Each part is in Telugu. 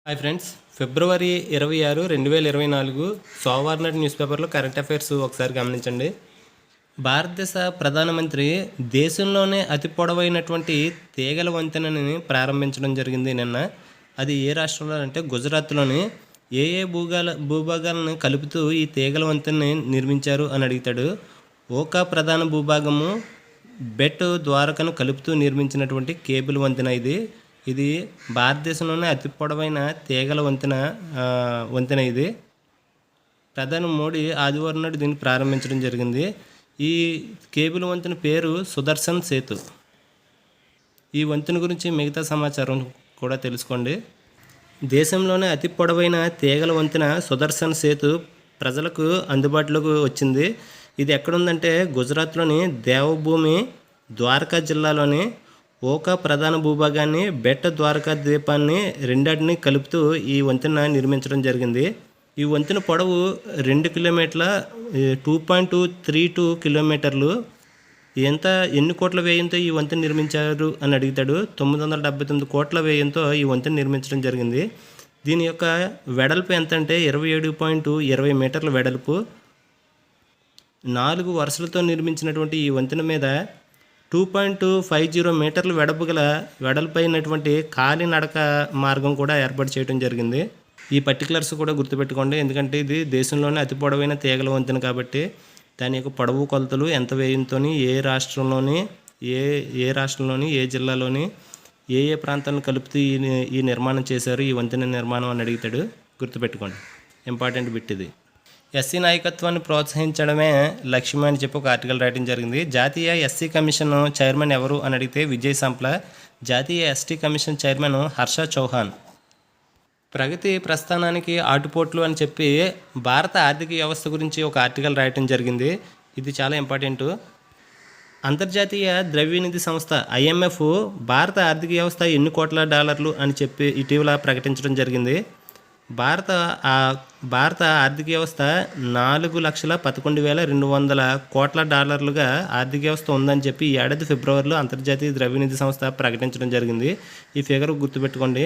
హాయ్ ఫ్రెండ్స్, ఫిబ్రవరి 26, 2024 సోమవారం నాటి న్యూస్ పేపర్లో కరెంట్ అఫైర్స్ ఒకసారి గమనించండి. భారతదేశ ప్రధానమంత్రి దేశంలోనే అతి పొడవైనటువంటి తీగల వంతెనని ప్రారంభించడం జరిగింది నిన్న. అది ఏ రాష్ట్రంలో అంటే గుజరాత్లోని ఏ భూభాగాలను కలుపుతూ ఈ తీగల వంతెనని నిర్మించారు అని అడుగుతాడు. ఓకా ప్రధాన భూభాగము బెట్ ద్వారకను కలుపుతూ నిర్మించినటువంటి కేబుల్ వంతెన ఇది భారతదేశంలోనే అతి పొడవైన తీగల వంతెన ఇది. ప్రధాని మోడీ ఆదివారం నాడు దీన్ని ప్రారంభించడం జరిగింది. ఈ కేబుల్ వంతెన పేరు సుదర్శన్ సేతు. ఈ వంతెన గురించి మిగతా సమాచారం కూడా తెలుసుకోండి. దేశంలోనే అతి పొడవైన తీగల వంతెన సుదర్శన్ సేతు ప్రజలకు అందుబాటులోకి వచ్చింది. ఇది ఎక్కడుందంటే గుజరాత్లోని దేవభూమి ద్వారకా జిల్లాలోని ఓకా ప్రధాన భూభాగాన్ని బెట్ట ద్వారకా ద్వీపాన్ని రెండాటిని కలుపుతూ ఈ వంతెన నిర్మించడం జరిగింది. ఈ వంతెన పొడవు 2 కిలోమీటర్ల 2.232 కిలోమీటర్లు. ఎన్ని కోట్ల వ్యయంతో ఈ వంతెన నిర్మించారు అని అడుగుతాడు. 979 కోట్ల వ్యయంతో ఈ వంతెన నిర్మించడం జరిగింది. దీని యొక్క వెడల్పు ఎంత అంటే 27.20 మీటర్ల వెడల్పు. 4 వరుసలతో నిర్మించినటువంటి ఈ వంతెన మీద 2.50 మీటర్ల వెడల్పైనటువంటి కాలినడక మార్గం కూడా ఏర్పాటు చేయడం జరిగింది. ఈ పర్టికులర్స్ కూడా గుర్తుపెట్టుకోండి, ఎందుకంటే ఇది దేశంలోనే అతి పొడవైన తీగల వంతెన కాబట్టి దాని యొక్క పొడవు కొలతలు ఎంత వ్యయంతో ఏ రాష్ట్రంలోని ఏ జిల్లాలోని ఏ ప్రాంతాలను కలుపుతూ ఈ నిర్మాణం చేశారు, ఈ వంతెన నిర్మాణం అని అడుగుతాడు. గుర్తుపెట్టుకోండి, ఇంపార్టెంట్ బిట్ ఇది. ఎస్సీ నాయకత్వాన్ని ప్రోత్సహించడమే లక్ష్యం అని చెప్పి ఒక ఆర్టికల్ రాయడం జరిగింది. జాతీయ ఎస్సీ కమిషన్ చైర్మన్ ఎవరు అని అడిగితే విజయ్ సంప్లా. జాతీయ ST commission chairman Harsha Chauhan. ప్రగతి ప్రస్థానానికి ఆటుపోట్లు అని చెప్పి భారత ఆర్థిక వ్యవస్థ గురించి ఒక ఆర్టికల్ రాయటం జరిగింది. ఇది చాలా ఇంపార్టెంట్. అంతర్జాతీయ ద్రవ్యనిధి సంస్థ IMF భారత ఆర్థిక వ్యవస్థ ఎన్ని కోట్ల డాలర్లు అని చెప్పి ఇటీవల ప్రకటించడం జరిగింది. భారత ఆర్థిక వ్యవస్థ 4,11,200 కోట్ల డాలర్లుగా ఆర్థిక వ్యవస్థ ఉందని చెప్పి ఈ ఏడాది ఫిబ్రవరిలో అంతర్జాతీయ ద్రవ్యనిధి సంస్థ ప్రకటించడం జరిగింది. ఈ ఫిగర్ గుర్తుపెట్టుకోండి.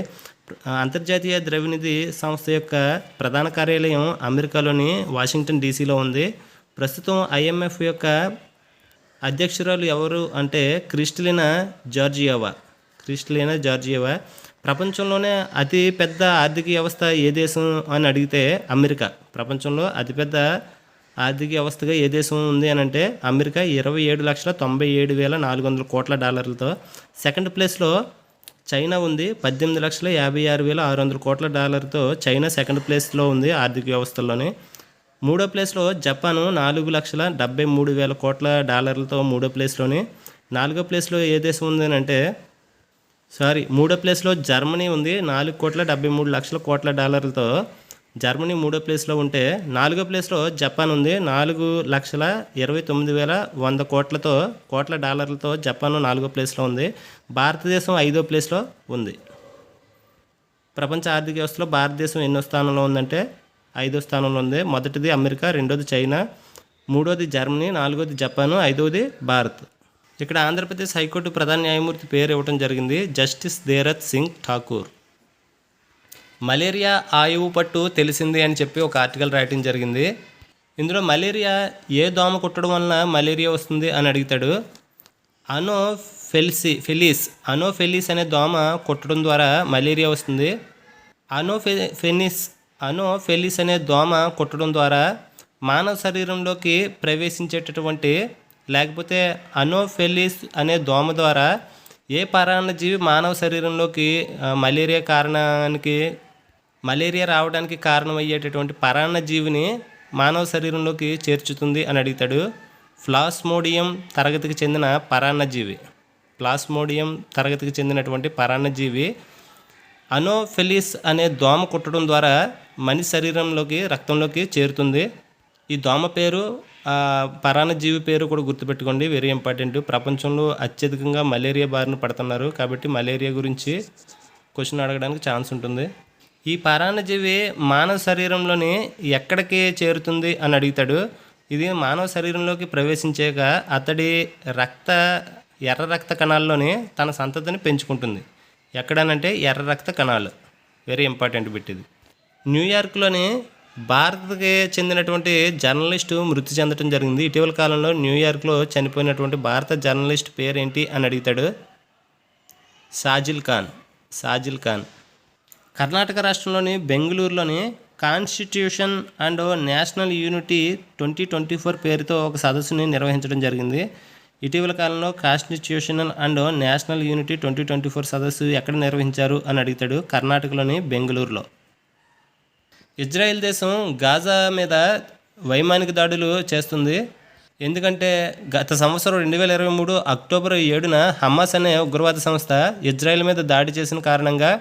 అంతర్జాతీయ ద్రవ్యనిధి సంస్థ యొక్క ప్రధాన కార్యాలయం అమెరికాలోని వాషింగ్టన్ DCలో ఉంది. ప్రస్తుతం IMF యొక్క అధ్యక్షురాలు ఎవరు అంటే క్రిస్టలినా జార్జియేవా. ప్రపంచంలోనే అతి పెద్ద ఆర్థిక వ్యవస్థ ఏ దేశం అని అడిగితే అమెరికా. ప్రపంచంలో అతిపెద్ద ఆర్థిక వ్యవస్థగా ఏ దేశం ఉంది అని అంటే అమెరికా. 27,97,400 కోట్ల డాలర్లతో. సెకండ్ ప్లేస్లో చైనా ఉంది. 18,56,600 కోట్ల డాలర్తో చైనా సెకండ్ ప్లేస్లో ఉంది ఆర్థిక వ్యవస్థల్లోనే. మూడో ప్లేస్లో జపాను 4,73,000 కోట్ల డాలర్లతో మూడో ప్లేస్లోని. నాలుగో ప్లేస్లో ఏ దేశం ఉంది అని అంటే మూడో ప్లేస్లో జర్మనీ ఉంది. 4,73,00,000 కోట్ల డాలర్లతో జర్మనీ మూడో ప్లేస్లో ఉంటే, నాలుగో ప్లేస్లో జపాన్ ఉంది. 4,29,100 కోట్ల డాలర్లతో జపాన్ నాలుగో ప్లేస్లో ఉంది. భారతదేశం 5వ ప్లేస్లో ఉంది. ప్రపంచ ఆర్థిక వ్యవస్థలో భారతదేశం ఎన్నో స్థానంలో ఉందంటే 5వ స్థానంలో ఉంది. మొదటిది అమెరికా, రెండోది చైనా, మూడోది జర్మనీ, నాలుగోది జపాను, 5వది భారత్. ఇక్కడ ఆంధ్రప్రదేశ్ హైకోర్టు ప్రధాన న్యాయమూర్తి పేరు ఇవ్వడం జరిగింది, జస్టిస్ దేరత్ సింగ్ ఠాకూర్. మలేరియా ఆయువు పట్టు తెలిసింది అని చెప్పి ఒక ఆర్టికల్ రాయటం జరిగింది. ఇందులో మలేరియా ఏ దోమ కుట్టడం వలన మలేరియా వస్తుంది అని అడుగుతాడు. అనోఫెలిస్ అనే దోమ కుట్టడం ద్వారా మలేరియా వస్తుంది. అనోఫెలిస్ అనే దోమ కుట్టడం ద్వారా మానవ శరీరంలోకి ప్రవేశించేటటువంటి లేకపోతే అనోఫెలిస్ అనే దోమ ద్వారా ఏ పరాన్నజీవి మానవ శరీరంలోకి మలేరియా రావడానికి కారణమయ్యేటటువంటి పరాన్నజీవిని మానవ శరీరంలోకి చేర్చుతుంది అని అడుగుతాడు. ప్లాస్మోడియం తరగతికి చెందినటువంటి పరాన్నజీవి అనోఫెలిస్ అనే దోమ కుట్టడం ద్వారా మనిషి శరీరంలోకి రక్తంలోకి చేరుతుంది. ఈ దోమ పేరు పరాన్నజీవి పేరు కూడా గుర్తుపెట్టుకోండి, వెరీ ఇంపార్టెంట్. ప్రపంచంలో అత్యధికంగా మలేరియా బారిన పడుతున్నారు కాబట్టి మలేరియా గురించి క్వశ్చన్ అడగడానికి ఛాన్స్ ఉంటుంది. ఈ పరాన్నజీవి మానవ శరీరంలోని ఎక్కడికి చేరుతుంది అని అడుగుతాడు. ఇది మానవ శరీరంలోకి ప్రవేశించాక అతడి ఎర్ర రక్త కణాల్లోని తన సంతతిని పెంచుకుంటుంది. ఎక్కడనంటే ఎర్ర రక్త కణాలు. వెరీ ఇంపార్టెంట్ బిట్ ఇది. న్యూయార్క్లోని భారత్కి చెందినటువంటి జర్నలిస్టు మృతి చెందడం జరిగింది. ఇటీవల కాలంలో న్యూయార్క్లో చనిపోయినటువంటి భారత జర్నలిస్ట్ పేరేంటి అని అడుగుతాడు. సాజిల్ ఖాన్. కర్ణాటక రాష్ట్రంలోని బెంగళూరులోని కాన్స్టిట్యూషన్ అండ్ నేషనల్ యూనిటీ 2024 పేరుతో ఒక సదస్సుని నిర్వహించడం జరిగింది. ఇటీవల కాలంలో కాన్స్టిట్యూషనల్ అండ్ నేషనల్ యూనిటీ 2024 సదస్సు ఎక్కడ నిర్వహించారు అని అడుగుతాడు. కర్ణాటకలోని బెంగళూరులో. ఇజ్రాయెల్ దేశం గాజా మీద వైమానిక దాడులు చేస్తుంది. ఎందుకంటే గత సంవత్సరం 2023 అక్టోబర్ 7న హమాస్ అనే ఉగ్రవాద సంస్థ ఇజ్రాయెల్ మీద దాడి చేసిన కారణంగా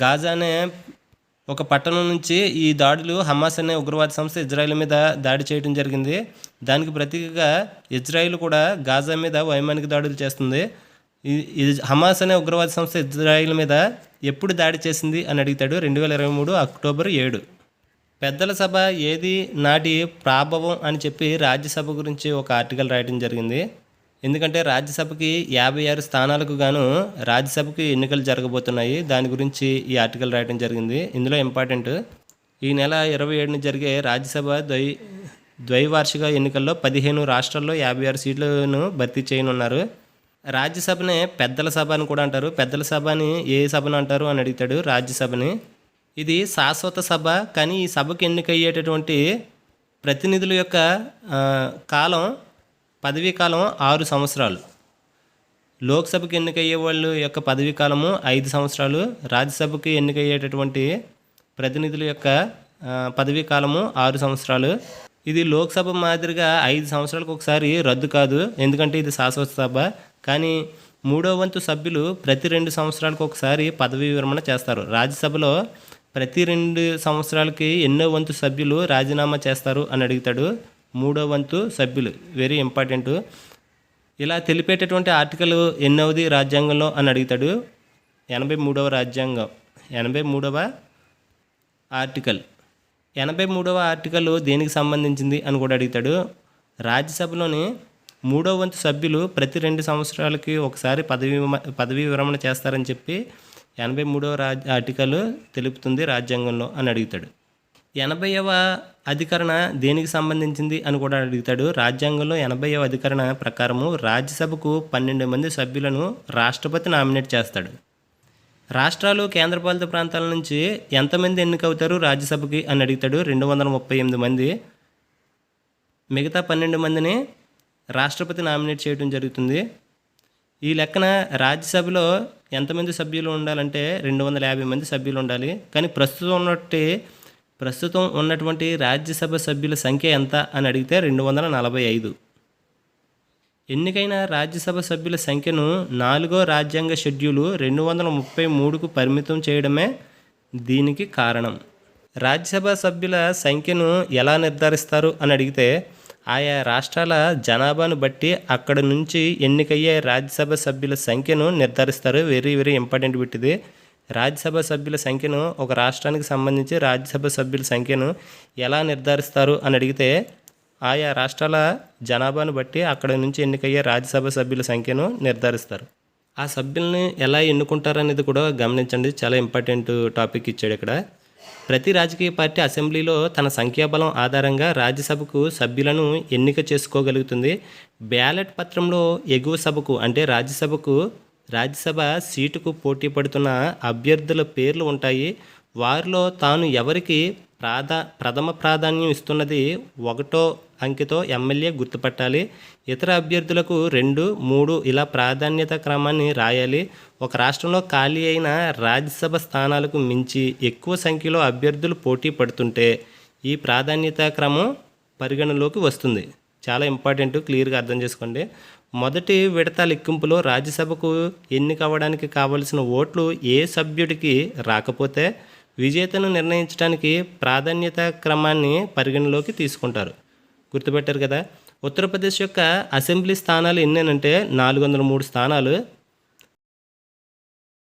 గాజా అనే ఒక పట్టణం నుంచి ఈ దాడులు హమాస్ అనే ఉగ్రవాద సంస్థ ఇజ్రాయెల్ మీద దాడి చేయడం జరిగింది. దానికి ప్రతీకగా ఇజ్రాయెల్ కూడా గాజా మీద వైమానిక దాడులు చేస్తుంది. హమాస్ అనే ఉగ్రవాద సంస్థ ఇజ్రాయెల్ మీద ఎప్పుడు దాడి చేసింది అని అడుగుతాడు. 2023 అక్టోబర్ 7. పెద్దల సభ ఏది నాటి ప్రాభవం అని చెప్పి రాజ్యసభ గురించి ఒక ఆర్టికల్ రాయడం జరిగింది. ఎందుకంటే రాజ్యసభకి 56 స్థానాలకు గాను రాజ్యసభకి ఎన్నికలు జరగబోతున్నాయి. దాని గురించి ఈ ఆర్టికల్ రాయడం జరిగింది. ఇందులో ఇంపార్టెంట్, ఈ నెల 27న జరిగే రాజ్యసభ ద్వైవార్షిక ఎన్నికల్లో 15 రాష్ట్రాల్లో 56 సీట్లను భర్తీ చేయనున్నారు. రాజ్యసభనే పెద్దల సభ అని కూడా అంటారు. పెద్దల సభని ఏ సభను అంటారు అని అడుగుతాడు. రాజ్యసభని. ఇది శాశ్వత సభ, కానీ ఈ సభకు ఎన్నికయ్యేటటువంటి ప్రతినిధుల యొక్క పదవీ కాలం 6 సంవత్సరాలు. లోక్సభకి ఎన్నికయ్యే వాళ్ళు యొక్క పదవీ కాలము 5 సంవత్సరాలు. రాజ్యసభకి ఎన్నికయ్యేటటువంటి ప్రతినిధుల యొక్క పదవీ కాలము 6 సంవత్సరాలు. ఇది లోక్సభ మాదిరిగా 5 సంవత్సరాలకు ఒకసారి రద్దు కాదు, ఎందుకంటే ఇది శాశ్వత సభ. కానీ 3వ వంతు సభ్యులు ప్రతి 2 సంవత్సరాలకు ఒకసారి పదవీ విరమణ చేస్తారు. రాజ్యసభలో ప్రతి 2 సంవత్సరాలకి ఎన్నో వంతు సభ్యులు రాజీనామా చేస్తారు అని అడుగుతాడు. 3వ వంతు సభ్యులు. Very important. ఇలా తెలిపేటటువంటి ఆర్టికల్ ఎన్నవది రాజ్యాంగంలో అని అడుగుతాడు. 83వ రాజ్యాంగం. 83వ ఆర్టికల్. 83వ ఆర్టికల్ దేనికి సంబంధించింది అని కూడా అడుగుతాడు. రాజ్యసభలోని 3వ వంతు సభ్యులు ప్రతి 2 సంవత్సరాలకి ఒకసారి పదవీ విరమణ చేస్తారని చెప్పి 83వ ఆర్టికల్ తెలుపుతుంది రాజ్యాంగంలో అని అడుగుతాడు. 80వ అధికరణ దేనికి సంబంధించింది అని కూడా అడుగుతాడు. రాజ్యాంగంలో 80వ అధికరణ ప్రకారము రాజ్యసభకు 12 మంది సభ్యులను రాష్ట్రపతి నామినేట్ చేస్తాడు. రాష్ట్రాలు కేంద్రపాలిత ప్రాంతాల నుంచి ఎంతమంది ఎన్నికవుతారు రాజ్యసభకి అని అడుగుతాడు. 238 మంది. మిగతా 12 మందిని రాష్ట్రపతి నామినేట్ చేయడం జరుగుతుంది. ఈ లెక్కన రాజ్యసభలో ఎంతమంది సభ్యులు ఉండాలంటే 250 మంది సభ్యులు ఉండాలి. కానీ ప్రస్తుతం ఉన్నటువంటి రాజ్యసభ సభ్యుల సంఖ్య ఎంత అని అడిగితే 245. ఎన్నికైన రాజ్యసభ సభ్యుల సంఖ్యను 4వ రాజ్యాంగ షెడ్యూలు 233కు పరిమితం చేయడమే దీనికి కారణం. రాజ్యసభ సభ్యుల సంఖ్యను ఎలా నిర్ధారిస్తారు అని అడిగితే ఆయా రాష్ట్రాల జనాభాను బట్టి అక్కడ నుంచి ఎన్నికయ్యే రాజ్యసభ సభ్యుల సంఖ్యను నిర్ధారిస్తారు. వెరీ వెరీ ఇంపార్టెంట్ బిట్ ఇది. రాజ్యసభ సభ్యుల సంఖ్యను ఒక రాష్ట్రానికి సంబంధించి రాజ్యసభ సభ్యుల సంఖ్యను ఎలా నిర్ధారిస్తారు అని అడిగితే ఆయా రాష్ట్రాల జనాభాను బట్టి అక్కడ నుంచి ఎన్నికయ్యే రాజ్యసభ సభ్యుల సంఖ్యను నిర్ధారిస్తారు. ఆ సభ్యుల్ని ఎలా ఎన్నుకుంటారు అనేది కూడా గమనించండి. చాలా ఇంపార్టెంట్ టాపిక్ ఇచ్చాడు ఇక్కడ. ప్రతి రాజకీయ పార్టీ అసెంబ్లీలో తన సంఖ్యాబలం ఆధారంగా రాజ్యసభకు సభ్యులను ఎన్నిక చేసుకోగలుగుతుంది. బ్యాలెట్ పత్రంలో ఎగువ సభకు అంటే రాజ్యసభ సీటుకు పోటీ పడుతున్న అభ్యర్థుల పేర్లు ఉంటాయి. వారిలో తాను ఎవరికి ప్రథమ ప్రాధాన్యం ఇస్తున్నది 1వ అంకెతో ఎమ్మెల్యే గుర్తుపట్టాలి. ఇతర అభ్యర్థులకు 2, 3 ఇలా ప్రాధాన్యత క్రమాన్ని రాయాలి. ఒక రాష్ట్రంలో ఖాళీ అయిన రాజ్యసభ స్థానాలకు మించి ఎక్కువ సంఖ్యలో అభ్యర్థులు పోటీ పడుతుంటే ఈ ప్రాధాన్యత క్రమం పరిగణలోకి వస్తుంది. చాలా ఇంపార్టెంట్, క్లియర్గా అర్థం చేసుకోండి. మొదటి విడత లెక్కింపులో రాజ్యసభకు ఎన్నికవ్వడానికి కావలసిన ఓట్లు ఏ సభ్యుడికి రాకపోతే విజేతను నిర్ణయించడానికి ప్రాధాన్యత క్రమాన్ని పరిగణలోకి తీసుకుంటారు. గుర్తుపెట్టారు కదా. ఉత్తరప్రదేశ్ యొక్క అసెంబ్లీ స్థానాలు ఎన్నేనంటే 403 స్థానాలు.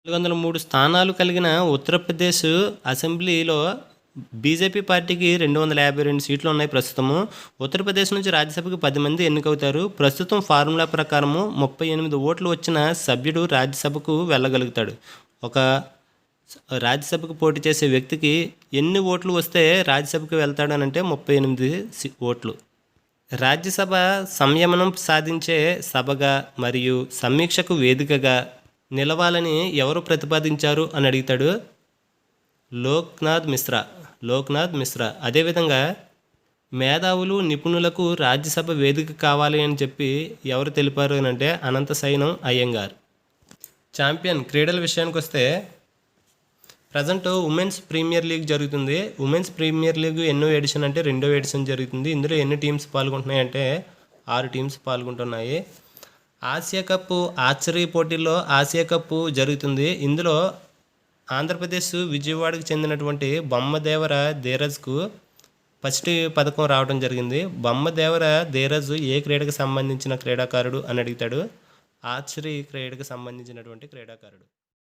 403 స్థానాలు కలిగిన ఉత్తరప్రదేశ్ అసెంబ్లీలో బీజేపీ పార్టీకి 252 సీట్లు ఉన్నాయి ప్రస్తుతము. ఉత్తరప్రదేశ్ నుంచి రాజ్యసభకు 10 మంది ఎన్నికవుతారు. ప్రస్తుతం ఫార్ములా ప్రకారము 38 ఓట్లు వచ్చిన సభ్యుడు రాజ్యసభకు వెళ్ళగలుగుతాడు. ఒక రాజ్యసభకు పోటీ చేసే వ్యక్తికి ఎన్ని ఓట్లు వస్తే రాజ్యసభకు వెళ్తాడు అని అంటే 38 ఓట్లు. రాజ్యసభ సంయమనం సాధించే సభగా మరియు సమీక్షకు వేదికగా నిలవాలని ఎవరు ప్రతిపాదించారు అని అడుగుతాడు. లోక్నాథ్ మిశ్రా. అదేవిధంగా మేధావులు నిపుణులకు రాజ్యసభ వేదిక కావాలి అని చెప్పి ఎవరు తెలిపారు అని అంటే అనంతశయనం అయ్యంగార్. ఛాంపియన్ క్రీడల విషయానికి వస్తే ప్రజెంట్ ఉమెన్స్ ప్రీమియర్ లీగ్ జరుగుతుంది. ఉమెన్స్ ప్రీమియర్ లీగ్ ఎన్నో ఎడిషన్ అంటే 2వ ఎడిషన్ జరుగుతుంది. ఇందులో ఎన్ని టీమ్స్ పాల్గొంటున్నాయి అంటే 6 టీమ్స్ పాల్గొంటున్నాయి. ఆసియా కప్ ఆర్చరీ పోటీల్లో ఆసియా కప్ జరుగుతుంది. ఇందులో ఆంధ్రప్రదేశ్ విజయవాడకు చెందినటువంటి బొమ్మదేవర ధీరజ్కు ఫస్ట్ పథకం రావడం జరిగింది. బొమ్మదేవర ధీరజ్ ఏ క్రీడకు సంబంధించిన క్రీడాకారుడు అని అడుగుతాడు. ఆర్చరీ క్రీడకు సంబంధించినటువంటి క్రీడాకారుడు.